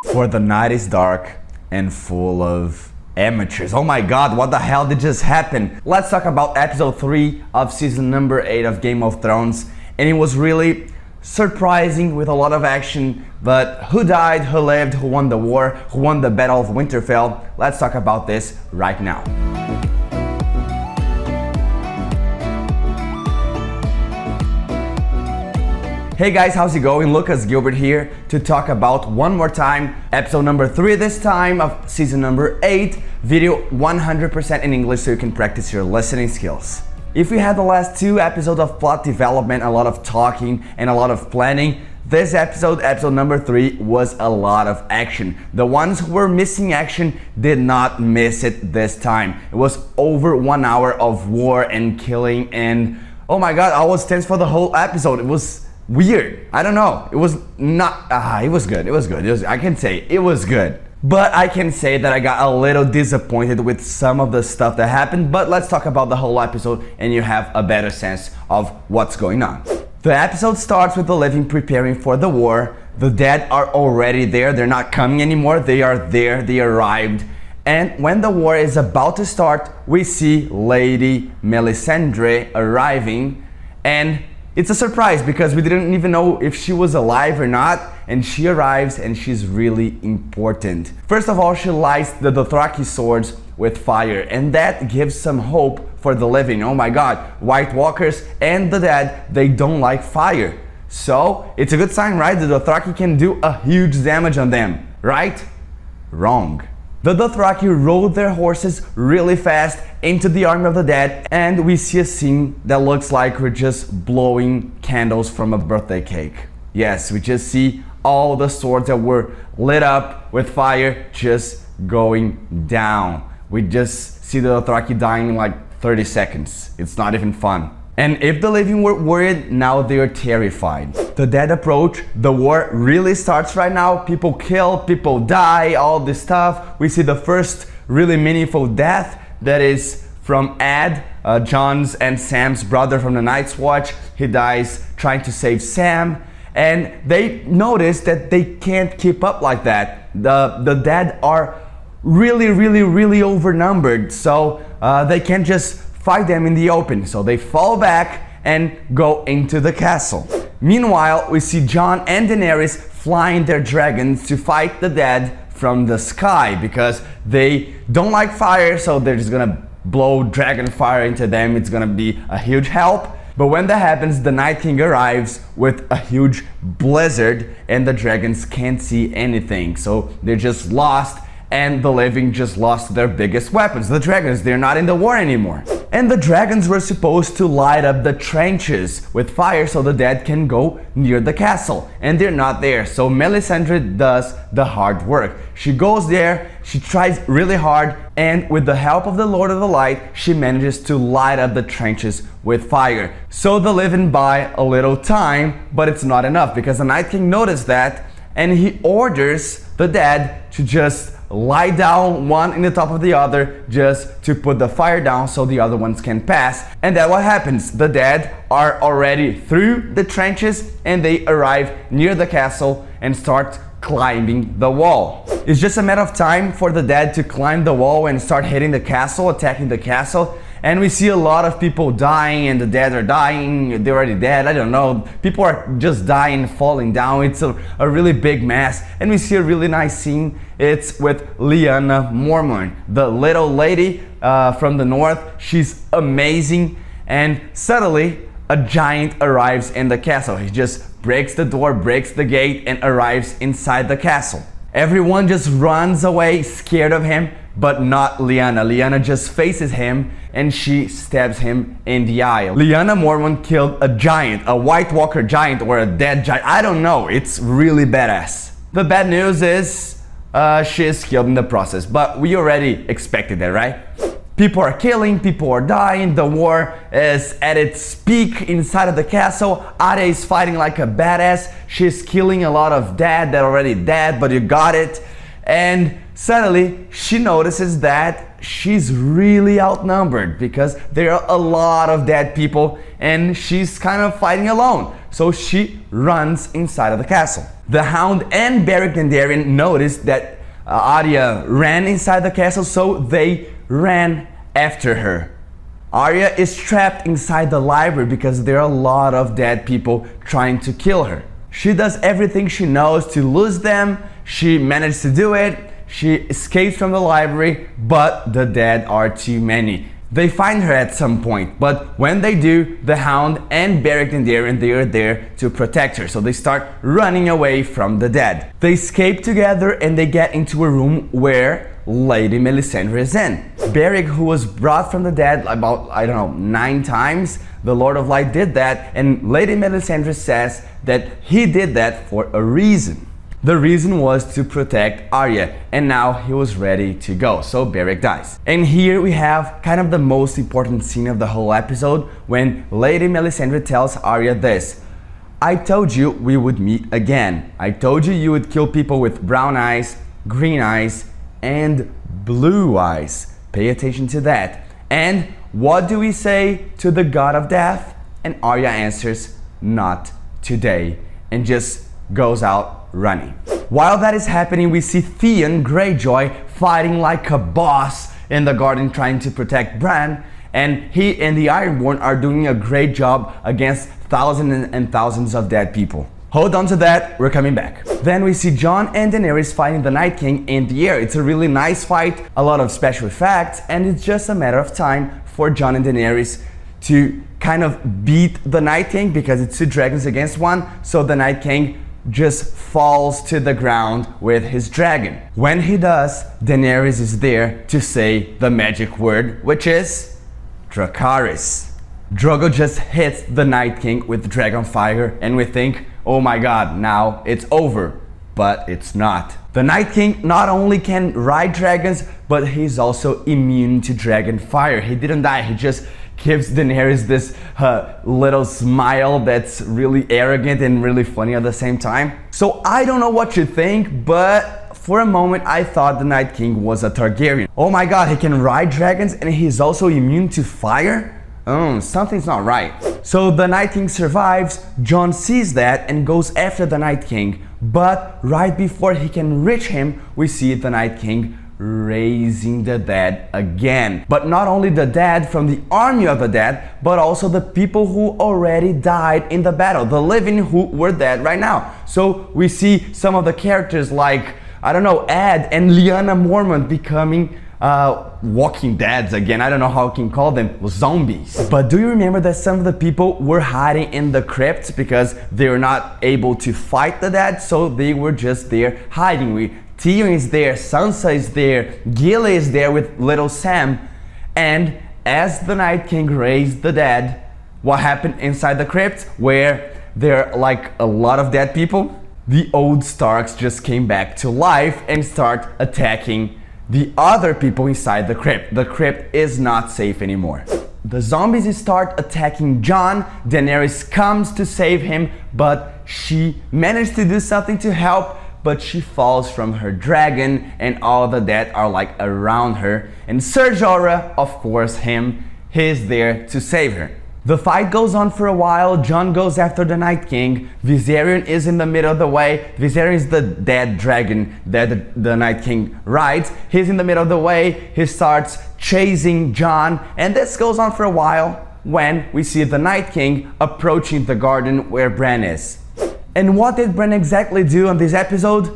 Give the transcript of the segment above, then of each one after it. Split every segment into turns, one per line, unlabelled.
For the night is dark and full of amateurs. Oh my god, what the hell did just happen? Let's talk about episode 3 of season number 8 of Game of Thrones. And it was really surprising with a lot of action. But who died, who lived, who won the war, who won the Battle of Winterfell? Let's talk about this right now. Hey guys, how's it going? Lucas Gilbert here to talk about one more time episode number 3 this time of season number 8, video 100% in English so you can practice your listening skills. If we had the last 2 episodes of plot development, a lot of talking and a lot of planning, this episode number 3 was a lot of action. The ones who were missing action did not miss it this time. It was over 1 hour of war and killing, and oh my god, I was tense for the whole episode. It was weird. I don't know. It was not. It was good. I can say it was good. But I can say that I got a little disappointed with some of the stuff that happened. But let's talk about the whole episode and you have a better sense of what's going on. The episode starts with the living preparing for the war. The dead are already there. They're not coming anymore. They are there. They arrived. And when the war is about to start, we see Lady Melisandre arriving, and it's a surprise because we didn't even know if she was alive or not, and she arrives and she's really important. First of all, she lights the Dothraki swords with fire, and that gives some hope for the living. Oh my god, White Walkers and the dead, they don't like fire. So it's a good sign, right? The Dothraki can do a huge damage on them, right? Wrong. The Dothraki rode their horses really fast into the army of the dead, and we see a scene that looks like we're just blowing candles from a birthday cake. Yes, we just see all the swords that were lit up with fire just going down. We just see the Dothraki dying in like 30 seconds. It's not even fun. And if the living were worried, now they are terrified. The dead approach, the war really starts right now. People kill, people die, all this stuff. We see the first really meaningful death that is from Ed, Jon's and Sam's brother from the Night's Watch. He dies trying to save Sam. And they notice that they can't keep up like that. The dead are really overnumbered, so they can't just fight them in the open, so they fall back and go into the castle. Meanwhile, we see Jon and Daenerys flying their dragons to fight the dead from the sky because they don't like fire, so they're just gonna blow dragon fire into them. It's gonna be a huge help. But when that happens, the Night King arrives with a huge blizzard and the dragons can't see anything, so they're just lost. And the living just lost their biggest weapons. The dragons, they're not in the war anymore. And the dragons were supposed to light up the trenches with fire so the dead can go near the castle. And they're not there. So Melisandre does the hard work. She goes there, she tries really hard, and with the help of the Lord of the Light, she manages to light up the trenches with fire. So the living buy a little time, but it's not enough because the Night King noticed that, and he orders the dead to just lie down one in the top of the other just to put the fire down so the other ones can pass. And that's what happens. The dead are already through the trenches and they arrive near the castle and start climbing the wall. It's just a matter of time for the dead to climb the wall and start hitting the castle, attacking the castle. And we see a lot of people dying, and the dead are dying, they're already dead, I don't know. People are just dying, falling down. It's a really big mess. And we see a really nice scene. It's with Lyanna Mormont, the little lady from the north. She's amazing. And suddenly, a giant arrives in the castle. He just breaks the door, breaks the gate, and arrives inside the castle. Everyone just runs away, scared of him, but not Lyanna. Lyanna just faces him and she stabs him in the eye. Lyanna Mormont killed a giant, a White Walker giant or a dead giant. I don't know. It's really badass. The bad news is she is killed in the process, but we already expected that, right? People are killing, people are dying, the war is at its peak inside of the castle. Arya is fighting like a badass. She's killing a lot of dead that are already dead, but you got it. And suddenly she notices that she's really outnumbered because there are a lot of dead people and she's kind of fighting alone. So she runs inside of the castle. The Hound and Beric Dondarrion noticed that Arya ran inside the castle, so they ran after her. Arya is trapped inside the library because there are a lot of dead people trying to kill her. She does everything she knows to lose them. She managed to do it. She escapes from the library, but the dead are too many. They find her at some point, but when they do, the Hound and Beric Dondarrion, they are there to protect her. So they start running away from the dead. They escape together and they get into a room where Lady Melisandre is in. Beric, who was brought from the dead about, 9 times, the Lord of Light did that, and Lady Melisandre says that he did that for a reason. The reason was to protect Arya, and now he was ready to go, so Beric dies. And here we have kind of the most important scene of the whole episode, when Lady Melisandre tells Arya this: I told you we would meet again. I told you you would kill people with brown eyes, green eyes, and blue eyes. Pay attention to that. And what do we say to the god of death? And Arya answers, not today, and just goes out running. While that is happening, we see Theon Greyjoy fighting like a boss in the garden trying to protect Bran, and he and the Ironborn are doing a great job against thousands and thousands of dead people. Hold on to that, we're coming back. Then we see Jon and Daenerys fighting the Night King in the air. It's a really nice fight, a lot of special effects, and it's just a matter of time for Jon and Daenerys to kind of beat the Night King because it's 2 dragons against 1, so the Night King just falls to the ground with his dragon. When he does, Daenerys is there to say the magic word, which is Dracarys. Drogo just hits the Night King with dragon fire, and we think, oh my god, now it's over. But it's not. The Night King not only can ride dragons, but he's also immune to dragon fire. He didn't die, he just gives Daenerys this little smile that's really arrogant and really funny at the same time. So I don't know what you think, but for a moment I thought the Night King was a Targaryen. Oh my god, he can ride dragons and he's also immune to fire? Something's not right. So the Night King survives, Jon sees that and goes after the Night King, but right before he can reach him, we see the Night King raising the dead again. But not only the dead from the army of the dead, but also the people who already died in the battle, the living who were dead right now. So we see some of the characters like, Ed and Lyanna Mormont becoming walking deads again. I don't know how I can call them, zombies. But do you remember that some of the people were hiding in the crypts because they were not able to fight the dead, so they were just there hiding. Theon is there, Sansa is there, Gilly is there with little Sam, and as the Night King raised the dead, what happened inside the crypt where there are like a lot of dead people? The old Starks just came back to life and start attacking the other people inside the crypt. The crypt is not safe anymore. The zombies start attacking Jon. Daenerys comes to save him, but she managed to do something to help, but she falls from her dragon and all the dead are like around her. And Ser Jorah, of course he's there to save her. The fight goes on for a while. Jon goes after the Night King. Viserion is in the middle of the way. Viserion is the dead dragon that the Night King rides. He's in the middle of the way. He starts chasing Jon, and this goes on for a while when we see the Night King approaching the garden where Bran is. And what did Bran exactly do on this episode?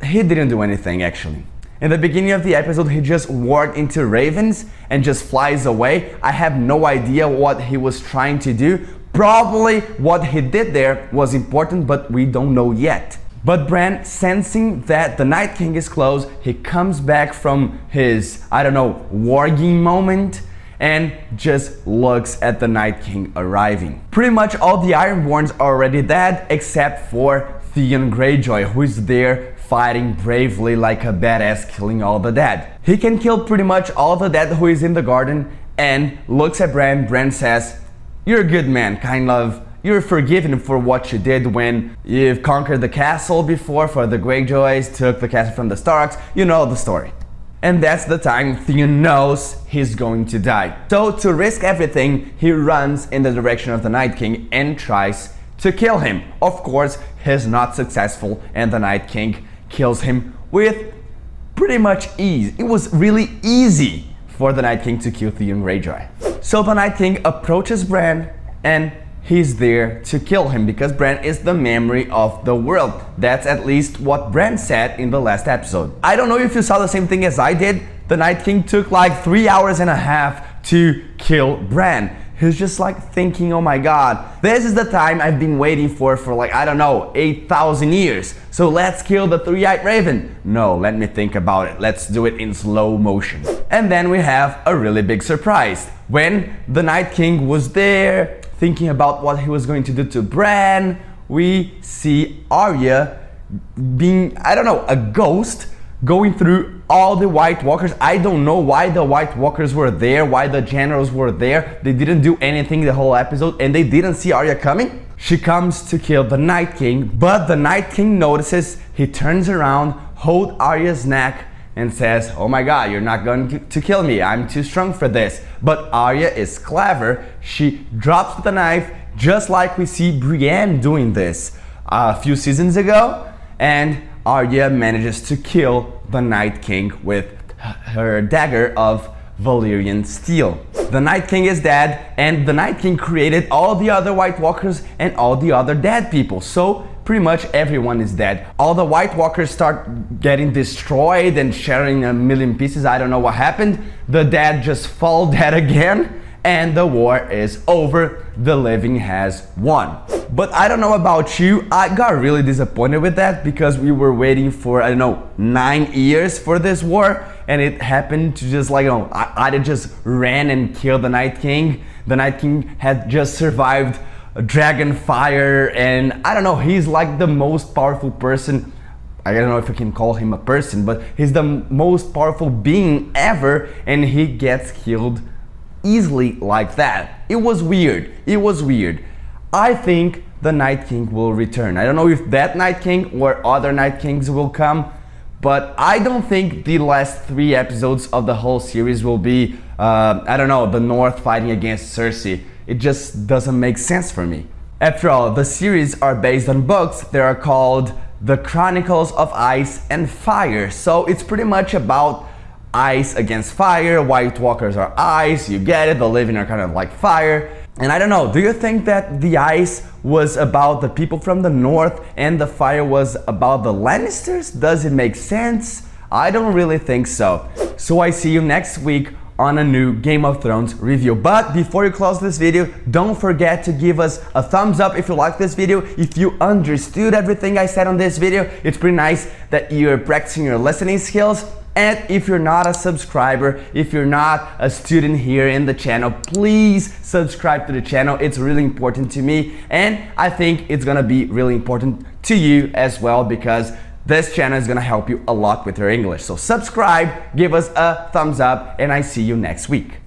He didn't do anything actually. In the beginning of the episode, he just walked into ravens and just flies away. I have no idea what he was trying to do. Probably what he did there was important, but we don't know yet. But Bran, sensing that the Night King is close, he comes back from his, warging moment and just looks at the Night King arriving. Pretty much all the Ironborns are already dead except for Theon Greyjoy, who is there fighting bravely like a badass, killing all the dead. He can kill pretty much all the dead who is in the garden and looks at Bran. Bran says, "You're a good man, you're forgiven for what you did when you've conquered the castle before for the Greyjoys, took the castle from the Starks, you know the story." And that's the time Theon knows he's going to die. So to risk everything, he runs in the direction of the Night King and tries to kill him. Of course, he's not successful and the Night King kills him with pretty much ease. It was really easy for the Night King to kill Theon Greyjoy. So the Night King approaches Bran and he's there to kill him because Bran is the memory of the world. That's at least what Bran said in the last episode. I don't know if you saw the same thing as I did. The Night King took like 3 hours and a half to kill Bran. He's just like thinking, oh my god, this is the time I've been waiting for like, I don't know, 8,000 years. So let's kill the three-eyed raven. No, let me think about it. Let's do it in slow motion. And then we have a really big surprise. When the Night King was there, thinking about what he was going to do to Bran, we see Arya being, I don't know, a ghost going through all the White Walkers. I don't know why the White Walkers were there, why the generals were there. They didn't do anything the whole episode and they didn't see Arya coming. She comes to kill the Night King, but the Night King notices, he turns around, holds Arya's neck and says, oh my god, you're not going to kill me, I'm too strong for this. But Arya is clever, she drops the knife just like we see Brienne doing this a few seasons ago, and Arya manages to kill the Night King with her dagger of Valyrian steel. The Night King is dead, and the Night King created all the other White Walkers and all the other dead people. So pretty much everyone is dead. All the White Walkers start getting destroyed and shattering a million pieces. I don't know what happened. The dead just fall dead again, and the war is over. The living has won. But I don't know about you, I got really disappointed with that because we were waiting for, I don't know, 9 years for this war, and it happened to just like, you know, I just ran and killed the Night King. The Night King had just survived dragon fire, and I don't know, he's like the most powerful person. I don't know if you can call him a person, but he's the most powerful being ever, and he gets killed easily like that. It was weird. It was weird. I think the Night King will return. I don't know if that Night King or other Night Kings will come, but I don't think the last 3 episodes of the whole series will be, I don't know, the North fighting against Cersei. It just doesn't make sense for me. After all, the series are based on books that are called The Chronicles of Ice and Fire. So it's pretty much about ice against fire. White Walkers are ice, you get it, the living are kind of like fire. And I don't know, do you think that the ice was about the people from the north and the fire was about the Lannisters? Does it make sense? I don't really think so. So I see you next week on a new Game of Thrones review. But before you close this video, don't forget to give us a thumbs up if you like this video, if you understood everything I said on this video. It's pretty nice that you're practicing your listening skills. And if you're not a subscriber, if you're not a student here in the channel, please subscribe to the channel. It's really important to me, and I think it's gonna be really important to you as well, because this channel is gonna help you a lot with your English. So subscribe, give us a thumbs up, and I see you next week.